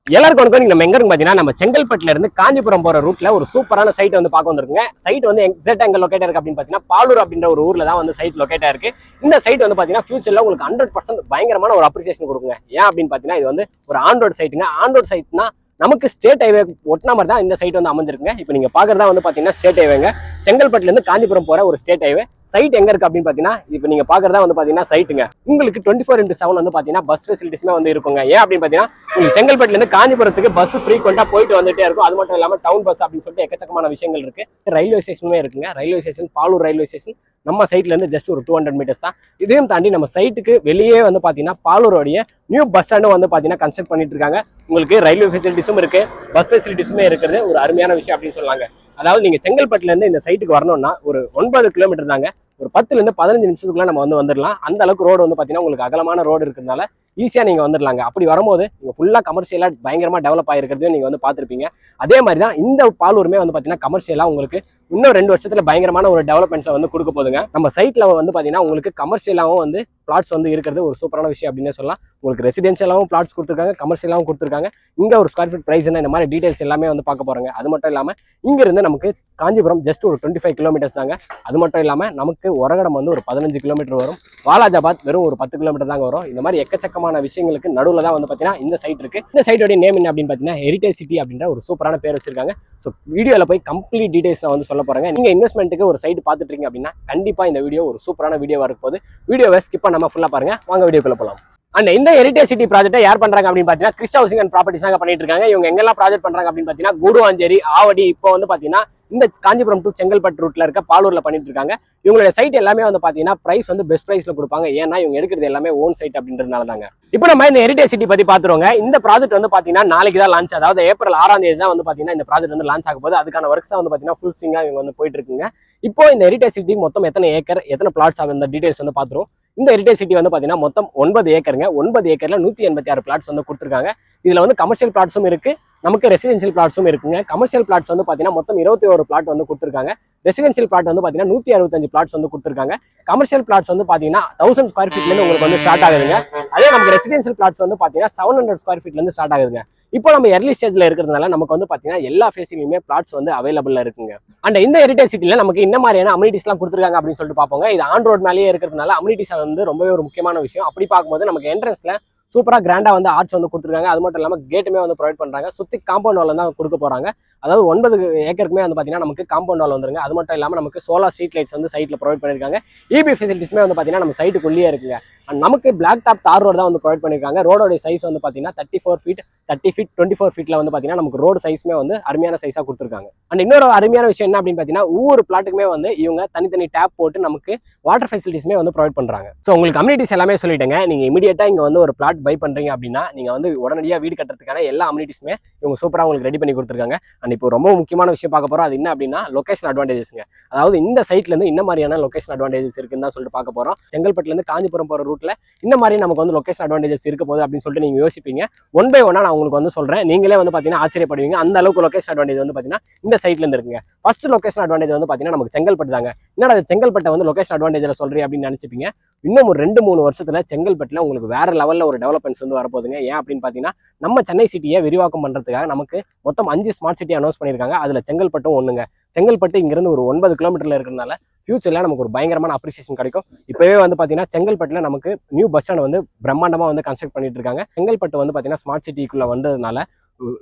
எல்லாருக்கும் வணக்கம். நம்ம எங்க இருக்கு பாத்தீங்கன்னா நம்ம செங்கல்பட்டுல இருந்து காஞ்சிபுரம் போற ரூட்ல ஒரு சூப்பரான சைட் வந்து பார்க்க வந்திருக்குங்க. சைட் வந்து எக்ஸாக்ட் எங்க லொகேட் இருக்கு அப்படின்னு பாத்தீங்கன்னா பாலூர் அப்படின்ற ஒரு ஊர்ல தான் வந்து சைட் லொகேட் இருக்கு. இந்த சைட் வந்து பாத்தீங்கன்னா ஃபியூச்சர்ல உங்களுக்கு 100% பயங்கரமான ஒரு அப்ரிசியேஷன் கொடுக்குங்க. ஏன் அப்படின்னு பாத்தீங்கன்னா இது வந்து ஒரு ஆன் ரோட் சைட்டுங்க. ஆன் ரோட் சைட்னா நமக்கு ஸ்டேட் ஹைவே ஒட்டின மாதிரி தான் இந்த சைட் வந்து அமைஞ்சிருக்குங்க. இப்போ நீங்க பாக்குறதா வந்து பாத்தீங்கன்னா ஸ்டேட் ஹைவேங்க. செங்கல்பட்டுல இருந்து காஞ்சிபுரம் போற ஒரு ஸ்டேட் ஹைவே. சைட் எங்க இருக்கு அப்படின்னு பாத்தீங்கன்னா இப்போ நீங்க பாக்குறதா வந்து பாத்தீங்கன்னா சைட்டுங்க. உங்களுக்கு 24x7 வந்து பாத்தீங்கன்னா பஸ் ஃபெசிலிட்டிஸ்மே வந்து இருக்குங்க. ஏன் அப்படின்னு பாத்தீங்கன்னா உங்களுக்கு செங்கல்பட்டுல இருந்து காஞ்சிபுரத்துக்கு பஸ் ஃப்ரீக்வெண்டா போயிட்டு வந்துட்டே இருக்கும். அது மட்டும் இல்லாம டவுன் பஸ் அப்படின்னு சொல்லிட்டு எக்கச்சக்கமான விஷயங்கள் இருக்கு. ரயில்வே ஸ்டேஷனுமே இருக்குங்க. Railway station Palur railway station நம்ம சைட்ல இருந்து ஜஸ்ட் ஒரு 200 மீட்டர்ஸ் தான். இதையும் தாண்டி நம்ம சைட்டுக்கு வெளியே வந்து பாத்தீங்கன்னா பாலூரோடைய நியூ பஸ் ஸ்டாண்டும் வந்து பாத்தீங்கன்னா கன்ஸ்ட்ரக்ட் பண்ணிட்டு இருக்காங்க. உங்களுக்கு ரயில்வே ஃபெசிலிட்டிஸும் இருக்கு, பஸ் ஃபெசிலிட்டிஸுமே இருக்கிறது ஒரு அருமையான விஷயம் அப்படின்னு சொல்லாங்க. அதாவது நீங்க செங்கல்பட்டுல இருந்து இந்த சைட்டுக்கு வரணும்னா ஒரு 9 கிலோமீட்டர் தாங்க. ஒரு 10ல இருந்து 15 நிமிஷத்துக்குள்ள நம்ம வந்துடலாம். அந்த அளவுக்கு ரோடு வந்து பாத்தீங்கன்னா உங்களுக்கு அகலமான ரோடு இருக்கிறதுனால ஈஸியா நீங்க வந்துடலாங்க. அப்படி வரும்போது நீங்க ஃபுல்லா கமர்ஷியலா பயங்கரமா டெவலப் ஆயிருக்கிறதையும் நீங்க வந்து பார்த்திருப்பீங்க. அதே மாதிரி தான் இந்த பாலூருமே வந்து பாத்தீங்கன்னா கமர்ஷியலா உங்களுக்கு இன்னும் 2 வருஷத்துல பயங்கரமான ஒரு டெவலப்மெண்ட்ஸை வந்து கொடுக்க போதுங்க. நம்ம சைட்ல வந்து பாத்தீங்கன்னா உங்களுக்கு கமர்ஷியலாவும் வந்து பிளாட்ஸ் வந்து இருக்கிறது ஒரு சூப்பரான விஷயம் அப்படின்னு சொல்லலாம். உங்களுக்கு ரெசிடென்ஷியலாவும் பிளாட்ஸ் கொடுத்துருக்காங்க, கமர்ஷியலாவும் கொடுத்துருக்காங்க. இங்க ஒரு ஸ்கொயர் ஃபீட் பிரைஸ் என்ன இந்த மாதிரி டீடைல்ஸ் எல்லாமே வந்து பார்க்க போறாங்க. அது மட்டும் இல்லாம இங்க இருந்து நமக்கு காஞ்சிபுரம் ஜஸ்ட் ஒரு 25 கிலோமீட்டர்ஸ் தாங்க. அது மட்டும் இல்லாம நமக்கு ஒரகடம் வந்து ஒரு 15 கிலோமீட்டர் வரும். வாலாஜாபாத் வெறும் ஒரு 10 கிலோமீட்டர் தாங்க வரும். இந்த மாதிரி எக்கச்சக்கமான விஷயங்களுக்கு நடுவில் தான் வந்து பாத்தீங்கன்னா இந்த சைட் இருக்கு. இந்த சைட்டோட நேம் என்ன அப்படின்னு பாத்தீங்கன்னா ஹெரிடேஜ் சிட்டி அப்படின்ற ஒரு சூப்பரான பேர் வச்சிருக்காங்க. ஸோ வீடியோல போய் கம்ப்ளீட் டீடைல்ஸ் நான் வந்து சொல்ல போறேங்க. நீங்க இன்வெஸ்ட்மெண்ட்டுக்கு ஒரு சைட் பார்த்துட்டு இருக்கீங்க அப்படின்னா கண்டிப்பா இந்த வீடியோ ஒரு சூப்பரான வீடியோவா இருக்கும் போது வீடியோவை ஸ்கிப் பண்ணாம ஃபுல்லா பாருங்க. வாங்க வீடியோக்குள்ள போலாம். அண்ட் இந்த ஹெரிடேஜ் சிட்டி ப்ராஜெக்ட்டை யார் பண்றாங்க அப்படின்னு பாத்தீங்கன்னா கிறிஸ் ஹவுசிங் அண்ட் ப்ராப்பர்ட்டிஸ் தாங்க பண்ணிட்டு இருக்காங்க. இவங்க எங்கெல்லாம் ப்ராஜெக்ட் பண்றாங்க அப்படின்னு பாத்தீங்கன்னா கூடுவாஞ்சேரி, ஆவடி, இப்போ வந்து பாத்தீங்கன்னா இந்த காஞ்சிபுரம் டு செங்கல்பட்டு ரூட்ல இருக்க பாலூர்ல பண்ணிட்டு இருக்காங்க. இவங்களுடைய சைட் எல்லாமே வந்து பாத்தீங்கன்னா பிரைஸ் வந்து பெஸ்ட் பிரைஸ்ல கொடுப்பாங்க. ஏன்னா இவங்க எடுக்கிறது எல்லாமே ஓன் சைட் அப்படின்றதுனால தாங்க. இப்போ நம்ம இந்த ஹெரிடேஜ் சிட்டி பத்தி பாத்துருவோங்க. இந்த ப்ராஜெக்ட் வந்து பாத்தீங்கன்னா நாளைக்கு தான் லான்ச், அதாவது ஏப்ரல் 6ஆம் தேதி தான் வந்து பாத்தீங்கன்னா இந்த ப்ராஜெக்ட் வந்து லான்ச் ஆக போகுது. அதுக்கான ஒர்க்ஸ் வந்து பாத்தீங்கன்னா ஃபுல் ஸ்விங்கா இவங்க வந்து போயிட்டு இருக்குங்க. இப்போ இந்த ஹெரிடேஜ் சிட்டி மொத்தம் எத்தனை ஏக்கர், எத்தனை பிளாட்ஸ் அந்த டீடைல்ஸ் வந்து பாத்துருவோம். இந்த ஹெரிடேஜ் சிட்டி வந்து பாத்தீங்கன்னா மொத்தம் 9 ஏக்கருங்க. 9 ஏக்கர்ல 186 பிளாட்ஸ் வந்து கொடுத்துருக்காங்க. இதுல வந்து கமர்ஷியல் பிளாட்ஸும் இருக்கு, நமக்கு ரெசிடென்ஷியல் பிளாட்ஸும் இருக்குங்க. கமர்ஷியல் பிளாட்ஸ் வந்து பாத்தீங்கன்னா மொத்தம் 21 பிளாட் வந்து கொடுத்துருக்காங்க. ரெசிடென்ஷியல் பிளாட் வந்து பாத்தீங்கன்னா 165 பிளாட்ஸ் வந்து கொடுத்துருக்காங்க. கமர்ஷியல் பிளாட்ஸ் வந்து பாத்தீங்கன்னா 1000 ஸ்கொயர் ஃபீட்ல இருந்து உங்களுக்கு வந்து ஸ்டார்ட் ஆகுதுங்க. அதே நமக்கு ரெசிடென்ஷியல் பிளாட்ஸ் வந்து பாத்தீங்கன்னா 700 ஸ்கொயர் ஃபீட்ல இருந்து ஸ்டார்ட் ஆகுதுங்க. இப்போ நம்ம எர்லி ஸ்டேஜ்ல இருக்கிறதுனால நமக்கு வந்து பாத்தீங்கன்னா எல்லா ஃபேஸ்லயுமே பிளாட்ஸ் வந்து அவைலபிள்ல இருக்குங்க. அண்ட் இந்த ஹெரிடேஜ் சிட்டில நமக்கு என்ன மாதிரியான அம்யூனிட்டிஸ் எல்லாம் கொடுத்துருக்காங்க அப்படின்னு சொல்லிட்டு பார்ப்போங்க. இது ஆன் ரோட் மேலேயே இருக்கிறதுனால அம்யூனிட்டிஸ் வந்து ரொம்பவே ஒரு முக்கியமான விஷயம். அப்படி பார்க்கும்போது நமக்கு என்ட்ரன்ஸ்ல சூப்பரா கிராண்டா வந்து ஆர்ச் வந்து கொடுத்துருக்காங்க. அது மட்டும் இல்லாம கேட்டுமே வந்து ப்ரொவைட் பண்றாங்க. சுத்தி காம்பவுண்ட் வால் தான் கொடுக்க போறாங்க. அதாவது 9 ஏக்கருக்குமே வந்து பாத்தீங்கன்னா நமக்கு காம்பவுண்ட் வால் வந்துருங்க. அது மட்டும் இல்லாம நமக்கு சோலார் ஸ்ட்ரீட் லைட்ஸ் வந்து சைட்ல ப்ரொவைட் பண்ணிருக்காங்க. இபி ஃபெசிலிட்டிஸ்மே வந்து பாத்தீங்கன்னா நம்ம சைட்டுக்குள்ளேயே இருக்குங்க. அண்ட் நமக்கு பிளாக் டாப் தார் ரோடு தான் வந்து ப்ரொவைட் பண்ணிருக்காங்க. ரோடோட சைஸ் வந்து பாத்தீங்கன்னா 34 ஃபீட் 30 ஃபீட் 24 ஃபீட்ல வந்து பாத்தீங்கன்னா நமக்கு ரோடு சைஸ்மே வந்து அருமையான சைஸா கொடுத்துருக்காங்க. அண்ட் இன்னொரு அருமையான விஷயம் என்ன அப்படின்னு பாத்தீங்கன்னா ஒவ்வொரு பிளாட்டுக்குமே வந்து இவங்க தனித்தனி டேப் போட்டு நமக்கு வாட்டர் ஃபெசிலிட்டிஸ்மே வந்து ப்ரொவைட் பண்றாங்க. ஸோ உங்களுக்கு கம்யூனிட்டிஸ் எல்லாமே சொல்லிட்டேங்க. நீங்க இமீடியட்டா இங்க வந்து ஒரு பிளாட் பை பண்றீங்க அப்படின்னா நீங்க வந்து உடனடியாக வீடு கட்டுறதுக்கான எல்லா அம்யூனிட்டிஸ்மே இவங்க சூப்பரா உங்களுக்கு ரெடி பண்ணி கொடுத்துருக்காங்க. அண்ட் இப்போ ரொம்ப முக்கியமான விஷயம் பார்க்க போறோம். அது என்ன அப்படின்னா லொகேஷன் அட்வான்டேஜஸ்ங்க. அதாவது இந்த சைட்ல இருந்து என்ன மாதிரியான லொகேஷன் அட்வான்டேஜஸ் இருக்குன்னு தான் சொல்லிட்டு பார்க்க போறோம். செங்கல்பட்டுல இருந்து காஞ்சிபுரம் போற ரூட்ல இந்த மாதிரி நமக்கு வந்து லொகேஷன் அட்வான்டேஜஸ் இருக்க போகுது அப்படின்னு சொல்லிட்டு நீங்க யோசிப்பீங்க. ஒன் பை ஒன்னா நான் உங்களுக்கு வந்து சொல்றேன். நீங்களே வந்து பாத்தீங்கன்னா ஆச்சரியப்படுவீங்க. அந்த அளவுக்கு லொகேஷன் அட்வான்டேஜ் வந்து பாத்தீங்கன்னா இந்த சைட்ல இருந்து இருக்குங்க. ஃபர்ஸ்ட் லொகேஷன் அட்வான்டேஜ் வந்து பாத்தீங்கன்னா நமக்கு செங்கல்பட்டு தாங்க. என்னடா செங்கல்பட்டை வந்து லொகேஷன் அட்வான்டேஜ்ல சொல்றீங்க அப்படின்னு நினைச்சிப்பீங்க. இன்னும் ஒரு 2-3 வருஷத்துல செங்கல்பட்டுல உங்களுக்கு வேற லெவல்ல ஒரு டெவலப்மெண்ட்ஸ் வந்து வரப்போகுதுங்க. ஏன் அப்படின்னு பாத்தீங்கன்னா நம்ம சென்னை சிட்டியை விரிவாக்கம் பண்றதுக்காக நமக்கு மொத்தம் 5 ஸ்மார்ட் சிட்டி அனௌன்ஸ் பண்ணியிருக்காங்க. அதுல செங்கல்பட்டும் ஒண்ணுங்க. செங்கல்பட்டு இங்கிருந்து ஒரு 9 கிலோமீட்டர்ல இருக்கிறதுனால ஃபியூச்சர்ல நமக்கு ஒரு பயங்கரமான அப்ரிசியேஷன் கிடைக்கும். இப்பவே வந்து பாத்தீங்கன்னா செங்கல்பட்டுல நமக்கு நியூ பஸ் ஸ்டாண்ட் வந்து பிரம்மாண்டமா வந்து கன்ஸ்ட்ரக்ட் பண்ணிட்டு இருக்காங்க. செங்கல்பட்டு வந்து பாத்தீங்கன்னா ஸ்மார்ட் சிட்டிக்குள்ள வந்ததுனால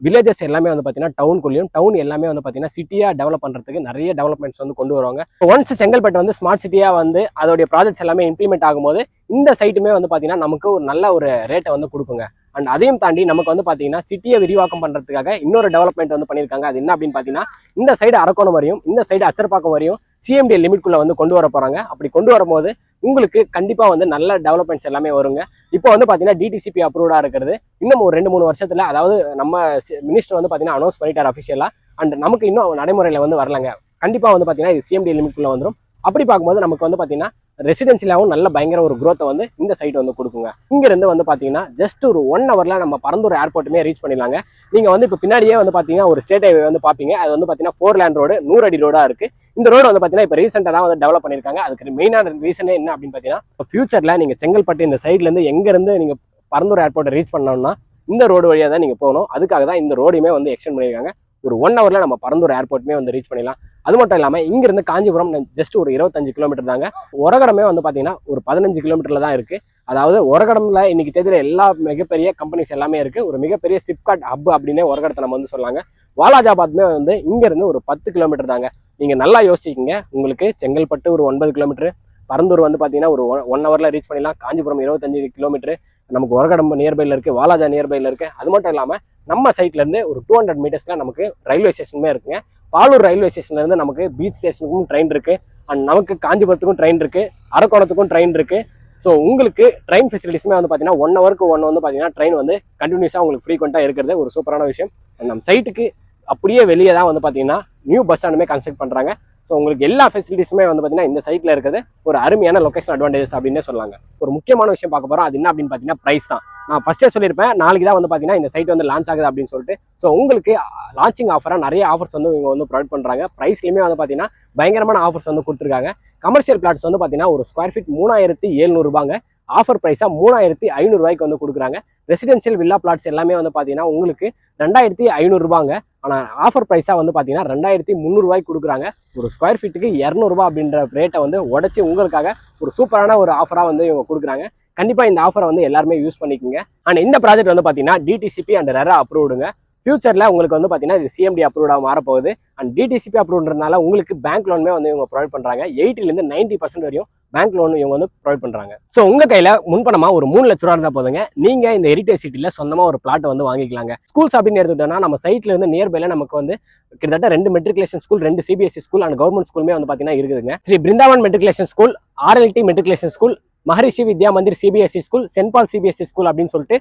வில்லேஜஸ் எல்லாமே வந்து பாத்தீங்கன்னா டவுனுக்குள்ளேயும் டவுன் எல்லாமே வந்து பாத்தீங்கன்னா சிட்டியா டெவலப் பண்றதுக்கு நிறைய டெவலப்மெண்ட்ஸ் வந்து கொண்டு வருவாங்க. ஒன்ஸ் செங்கல்பட்டு வந்து ஸ்மார்ட் சிட்டியா வந்து அதோடைய ப்ராஜெக்ட்ஸ் எல்லாமே இம்ப்ளிமெண்ட் ஆகும்போது இந்த சைட்டுமே வந்து பாத்தீங்கன்னா நமக்கு ஒரு நல்ல ஒரு ரேட்டை வந்து கொடுக்குங்க. அண்ட் அதையும் தாண்டி நமக்கு வந்து பாத்தீங்கன்னா சிட்டியை விரிவாக்கம் பண்றதுக்காக இன்னொரு டெவலப்மெண்ட் வந்து பண்ணியிருக்காங்க. அது என்ன அப்படின்னு பாத்தீங்கன்னா இந்த சைடு அரக்கோணம் வரையும் இந்த சைடு அச்சரப்பாக்கம் வரையும் சிஎம்டி லிமிட்குள்ள வந்து கொண்டு வர போறாங்க. அப்படி கொண்டு வரும்போது உங்களுக்கு கண்டிப்பா வந்து நல்ல டெவலப்மெண்ட்ஸ் எல்லாமே வருங்க. இப்போ வந்து பாத்தீங்கன்னா டிடிசிபி அப்ரூவ்டா இருக்கிறது இன்னும் ஒரு 2-3 வருஷத்துல, அதாவது நம்ம மினிஸ்டர் வந்து பாத்தீங்கன்னா அனௌன்ஸ் பண்ணிட்டார் அஃபிஷியலா. அண்ட் நமக்கு இன்னும் நடைமுறையில வந்து வரலங்க. கண்டிப்பா வந்து பாத்தீங்கன்னா இது சிஎம்டி லிமிட்குள்ள வந்துடும். அப்படி பார்க்கும்போது நமக்கு வந்து பாத்தீங்கன்னா ரெசிடென்சியலாவும் நல்ல பயங்கர ஒரு growth வந்து இந்த சைட் வந்து கொடுக்குங்க. இங்க இருந்து வந்து பாத்தீங்கன்னா ஜஸ்ட் ஒரு 1 ஹவர்ல நம்ம பரந்தூர் ஏர்போர்ட்டுமே ரீச் பண்ணிடலாங்க. நீங்க வந்து இப்போ பின்னாடியே வந்து பாத்தீங்கன்னா ஒரு ஸ்டேட் ஹைவே வந்து பாப்பீங்க. அது வந்து பாத்தீங்கன்னா 4 லேன் ரோடு 100 அடி ரோடா இருக்கு. இந்த ரோடு வந்து பாத்தீங்கன்னா இப்போ ரீசெண்டா தான் வந்து டெவலப் பண்ணிருக்காங்க. அதுக்கு மெயினான ரீசனே என்ன அப்படின்னு பாத்தீங்கன்னா ஃபியூச்சர்ல நீங்க செங்கல்பட்டு இந்த சைட்ல இருந்து எங்க இருந்து நீங்க பரந்தூர் ஏர்போர்ட்டை ரீச் பண்ணணும்னா இந்த ரோடு வழியாக தான் நீங்கள் போகணும். அதுக்காக தான் இந்த ரோடையுமே வந்து எக்ஸ்டெண்ட் பண்ணியிருக்காங்க. ஒரு 1 ஹவரில் நம்ம பரந்தூர் ஏர்போர்ட்டுமே வந்து ரீச் பண்ணிடலாம். அது மட்டும் இல்லாமல் இங்கிருந்து காஞ்சிபுரம் ஜஸ்ட் ஒரு 25 கிலோமீட்டர் தாங்க. ஒரகடமே வந்து பார்த்தீங்கன்னா ஒரு 15 கிலோமீட்டரில் தான் இருக்குது. அதாவது ஒரகடமில் இன்னைக்கு தெரியுற எல்லா மிகப்பெரிய கம்பெனிஸ் எல்லாமே இருக்குது. ஒரு மிகப்பெரிய சிப்காட் ஹப் அப்படின்னே ஒரகடத்தை நம்ம வந்து சொல்லாங்க. வாலாஜாபாத்மே வந்து இங்கேருந்து ஒரு 10 கிலோமீட்டர் தாங்க. நீங்கள் நல்லா யோசிச்சிக்கிங்க. உங்களுக்கு செங்கல்பட்டு ஒரு 9 கிலோமீட்டர், பரந்தூர் வந்து பார்த்தீங்கன்னா ஒரு 1 ஹவரில் ரீச் பண்ணிடலாம். காஞ்சிபுரம் 25 கிலோமீட்டர், நமக்கு ஒரகடம் நியர்பையில் இருக்குது, வாலாஜா நியர்பையில் இருக்குது. அது மட்டும் இல்லாமல் நம்ம சைட்லேருந்து ஒரு 200 மீட்டர்ஸ்ல நமக்கு ரயில்வே ஸ்டேஷனுமே இருக்குங்க. பாலூர் ரயில்வே ஸ்டேஷன்லேருந்து நமக்கு பீச் ஸ்டேஷனுக்கும் ட்ரெயின் இருக்குது. அண்ட் நமக்கு காஞ்சிபுரத்துக்கும் ட்ரெயின் இருக்குது, அரக்கோணத்துக்கும் ட்ரெயின் இருக்குது. ஸோ உங்களுக்கு ட்ரெயின் ஃபெசிலிட்டிஸுமே வந்து பார்த்தீங்கன்னா 1 ஹவருக்கு ஒன்று வந்து பார்த்தீங்கன்னா ட்ரெயின் வந்து கண்டினியூஸாக உங்களுக்கு ஃப்ரீக்வெண்ட்டாக இருக்கிறது ஒரு சூப்பரான விஷயம். நம்ம சைட்டுக்கு அப்படியே வெளியே தான் வந்து பார்த்தீங்கன்னா நியூ பஸ் ஸ்டாண்டுமே கன்ஸ்ட்ரக்ட் பண்ணுறாங்க. ஸோ உங்களுக்கு எல்லா ஃபெசிலிட்டிஸுமே வந்து பார்த்தீங்கன்னா இந்த சைட்டில் இருக்கிறது ஒரு அருமையான லொகேஷன் அட்வான்டேஜஸ் அப்படின்னே சொல்லலாங்க. ஒரு முக்கியமான விஷயம் பார்க்க போகிறோம். அது என்ன அப்படின்னு பார்த்தீங்கன்னா ப்ரைஸ் தான். நான் ஃபர்ஸ்டே சொல்லியிருப்பேன், நாளைக்கு தான் வந்து பார்த்தீங்கன்னா இந்த சைட் வந்து லான்ச் ஆகுது அப்படின்னு சொல்லிட்டு. ஸோ உங்களுக்கு லான்ச்சிங் ஆஃபராக நிறைய ஆஃபர்ஸ் வந்து இவங்க வந்து ப்ரொவைட் பண்ணுறாங்க. ப்ரைஸ்லையுமே வந்து பார்த்தீங்கன்னா பயங்கரமான ஆஃபர்ஸ் வந்து கொடுத்துருக்காங்க. கமர்ஷியல் பிளாட்ஸ் வந்து பார்த்தீங்கன்னா ஒரு ஸ்கொயர் ஃபீட் 3700 ரூபாங்க. ஆஃபர் ப்ரைஸாக 3500 ரூபாய்க்கு வந்து கொடுக்குறாங்க. ரெசிடென்ஷியல் வில்லா பிளாட்ஸ் எல்லாமே வந்து பார்த்தீங்கன்னா உங்களுக்கு 2500 ரூபாங்க. ஆனால் ஆஃபர் ப்ரைஸாக வந்து பார்த்தீங்கன்னா 2300 ரூபாய்க்கு கொடுக்குறாங்க. ஒரு ஸ்கொயர் ஃபீட்டுக்கு 200 ரூபா அப்படின்ற ரேட்டை வந்து உடச்சி உங்களுக்காக ஒரு சூப்பரான ஒரு ஆஃபராக வந்து இவங்க கொடுக்குறாங்க. கண்டிப்பாக இந்த ஆஃபரை வந்து எல்லாருமே யூஸ் பண்ணிக்கோங்க. அண்ட் இந்த ப்ராஜெக்ட் வந்து பார்த்தீங்கன்னா டிடிசிபி அண்ட் ரெரா அப்ரூவ்டுங்க. ஃபியூச்சரில் உங்களுக்கு வந்து பார்த்தீங்கன்னா இது சிஎம்டி அப்ரூவ்டாக மாறப்போகுது. அண்ட் டிடிசிபி அப்ரூவ்ன்றதுனால உங்களுக்கு பேங்க் லோனுமே வந்து இவங்க ப்ரொவைட் பண்ணுறாங்க. 80% 90% வரையும் பேங்க் லோன் இவங்க வந்து ப்ரொவைட் பண்ணுறாங்க. ஸோ உங்கள் கையில் முன்பணமாக ஒரு 3 லட்ச ரூபா இருந்தால் போதுங்க, நீங்கள் இந்த ஹெரிடேஜ் சிட்டியில் சொந்தமாக ஒரு பிளாட்டை வந்து வாங்கிக்கலாங்க. ஸ்கூல்ஸ் அப்படின்னு எடுத்துக்கிட்டோம்னா நம்ம சைட்ல இருந்து நியர்பைல நமக்கு வந்து கிட்டத்தட்ட 2 matriculation school, 2 CBSE school and government ஸ்கூலுமே வந்து பார்த்தீங்கன்னா இருக்குதுங்க. Sri Brindavan matriculation school, RLD matriculation school, Maharishi Vidya Mandir CBSE school, Saint Paul CBSE school அப்படின்னு சொல்லிட்டு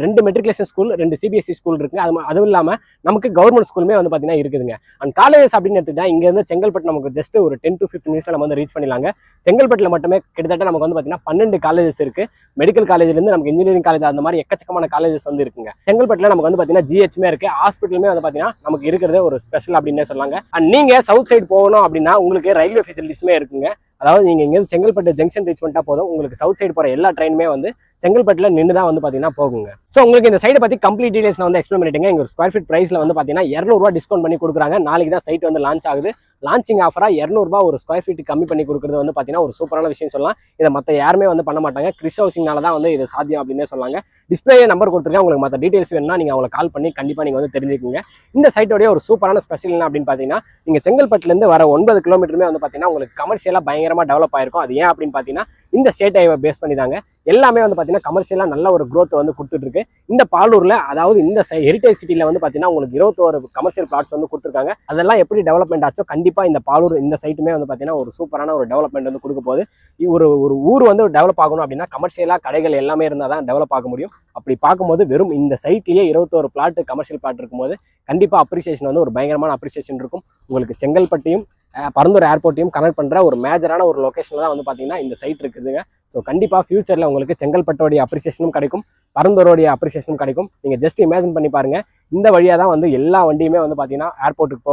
2 மெட்ரிகுலேஷன் ஸ்கூல், 2 சிபிஎஸ்சி ஸ்கூல் இருக்கு. அதுவும் இல்லாமல் நமக்கு கவர்மெண்ட் ஸ்கூலுமே வந்து பார்த்தீங்கன்னா இருக்குதுங்க. அண்ட் காலேஜஸ் அப்படின்னு எடுத்துக்கிட்டா இங்கேருந்து செங்கல்பட்டு நமக்கு ஜஸ்ட் ஒரு 10 to 15 மினிட்ஸ்ல நம்ம வந்து ரீச் பண்ணிடலாங்க. செங்கல்பட்டில் மட்டுமே கிட்டத்தட்ட நமக்கு வந்து பார்த்தீங்கன்னா 12 காலேஜஸ் இருக்கு. மெடிக்கல் காலேஜ்லேருந்து நமக்கு இன்ஜினியரிங் காலேஜ் அந்த மாதிரி எக்கச்சக்கமான காலேஜஸ் வந்து இருக்குங்க. செங்கல்பட்டில் நமக்கு வந்து பார்த்தீங்கன்னா ஜிஹெச்மே இருக்கு, ஹாஸ்பிட்டலுமே வந்து பார்த்தீங்கன்னா நமக்கு இருக்கிறது ஒரு ஸ்பெஷல் அப்படின்னே சொல்லாங்க. அண்ட் நீங்க சவுத் சைடு போகணும் அப்படின்னா உங்களுக்கு ரயில்வே ஃபெசிலிட்டிஸுமே இருக்குங்க. அதாவது நீங்க இங்கேருந்து செங்கல்பட்டு ஜங்ஷன் ரீச் பண்ணிட்டா போதும், உங்களுக்கு சவுத் சைடு போற எல்லா ட்ரெயினுமே வந்து செங்கல்பட்டுல நின்று தான் வந்து பாத்தீங்கன்னா போகுங்க. ஸோ உங்களுக்கு இந்த சைடை பத்தி கம்ப்ளீட் டீடைல்ஸ் நான் வந்து எக்ஸ்பிளைன் பண்ணிட்டேங்க. இங்க ஒரு ஸ்கொயர் ஃபீட் பிரைஸ்ல வந்து பாத்தீங்கன்னா 200 ரூபா டிஸ்கவுண்ட் பண்ணி கொடுக்குறாங்க. நாளைக்கு தான் சைட் வந்து லான்ச் ஆகுது. லான்ச்சிங் ஆஃபரா 200 ரூபா ஒரு ஸ்கொயர் ஃபீட் கம்மி பண்ணி கொடுக்குறது வந்து பாத்தீங்கன்னா ஒரு சூப்பரான விஷயம் சொல்லலாம். இதை மற்ற யாருமே வந்து பண்ண மாட்டாங்க. கிறிஸ் ஹவுசிங்னால தான் வந்து இது சாத்தியம் அப்படின்னே சொல்லாங்க. டிஸ்பிளே நம்பர் கொடுத்துருக்கேன். உங்களுக்கு மற்ற டீடைல்ஸ் வேணும்னா நீங்க அவங்களை கால் பண்ணி கண்டிப்பா நீங்க வந்து தெரிஞ்சுக்கோங்க. இந்த சைட்டோடைய ஒரு சூப்பரான ஸ்பெஷல் என்ன அப்படின்னு பாத்தீங்கன்னா நீங்க செங்கல்பட்டுல இருந்து வர 9 கிலோமீட்டருமே வந்து பாத்தீங்கன்னா உங்களுக்கு கமர்ஷியலா பயங்கரமா டெவலப் ஆயிருக்கும். அது ஏன் அப்படின்னு பாத்தீங்கன்னா இந்த ஸ்டேட் ஹைவே பேஸ் பண்ணி தாங்க எல்லாமே வந்து பாத்தீங்கன்னா கமர்ஷியலா நல்ல ஒரு growth வந்து கொடுத்துட்டு இருக்கு. இந்த பாலூர்ல அதாவது இந்த ஹெரிடேஜ் சிட்டில வந்து பாத்தீங்கன்னா உங்களுக்கு 21 கமர்ஷியல் பிளாட்ஸ் வந்து கொடுத்துருக்காங்க. அதெல்லாம் எப்படி டெவலப்மெண்ட் ஆச்சோ கண்டிப்பா இந்த பாலூர் இந்த சைட்டுமே வந்து பாத்தீங்கன்னா ஒரு சூப்பரான ஒரு டெவலப்மெண்ட் வந்து கொடுக்க போகுது. ஒரு ஊர் வந்து டெவலப் ஆகணும் அப்படின்னா கமர்ஷியலா கடைகள் எல்லாமே இருந்தால் தான் டெவலப் ஆக முடியும். அப்படி பார்க்கும்போது வெறும் இந்த சைட்லயே 21 பிளாட் கமர்ஷியல் பிளாட் இருக்கும்போது கண்டிப்பா அப்ரிசியேஷன் வந்து ஒரு பயங்கரமான அப்ரிசியேஷன் இருக்கும். உங்களுக்கு செங்கல்பட்டையும் பரந்தூர் ஏர்போர்ட்டையும் கனெக்ட் பண்ற ஒரு மேஜரான ஒரு லொகேஷன்ல தான் வந்து பாத்தீங்கன்னா இந்த சைட் இருக்குதுங்க. ஸோ கண்டிப்பா ஃபியூச்சர்ல உங்களுக்கு செங்கல்பட்டோடைய அப்ரிசியேஷனும் கிடைக்கும், பரந்தூரோடைய அப்ரிசியேஷனும் கிடைக்கும். நீங்க ஜஸ்ட் இமேஜின் பண்ணி பாருங்க, இந்த வழியா தான் வந்து எல்லா வண்டியுமே வந்து பாத்தீங்கன்னா ஏர்போர்ட்டுக்கு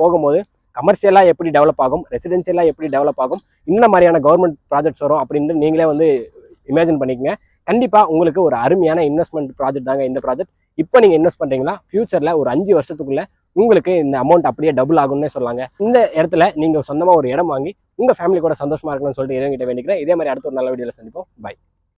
போகும்போது கமர்ஷியலா எப்படி டெவலப் ஆகும், ரெசிடென்ஷியலா எப்படி டெவலப் ஆகும், இந்த மாதிரியான கவர்மெண்ட் ப்ராஜெக்ட்ஸ் வரும் அப்படின்னு நீங்களே வந்து இமேஜின் பண்ணிக்கங்க. கண்டிப்பா உங்களுக்கு ஒரு அருமையான இன்வெஸ்ட்மெண்ட் ப்ராஜெக்ட் தாங்க இந்த ப்ராஜெக்ட். இப்போ நீங்க இன்வெஸ்ட் பண்றீங்களா, ஃபியூச்சர்ல ஒரு 5 வருஷத்துக்குள்ள உங்களுக்கு இந்த அமௌண்ட் அப்படியே டபுள் ஆகும்னே சொல்லாங்க. இந்த இடத்துல நீங்க சொந்தமா ஒரு இடம் வாங்கி உங்க ஃபேமிலி கூட சந்தோஷமா இருக்கணும்னு சொல்லிட்டு இறைவன்கிட்ட வேண்டிக்கிறேன். இதே மாதிரி அடுத்த ஒரு நல்ல வீடியோல சந்திப்போம். பை.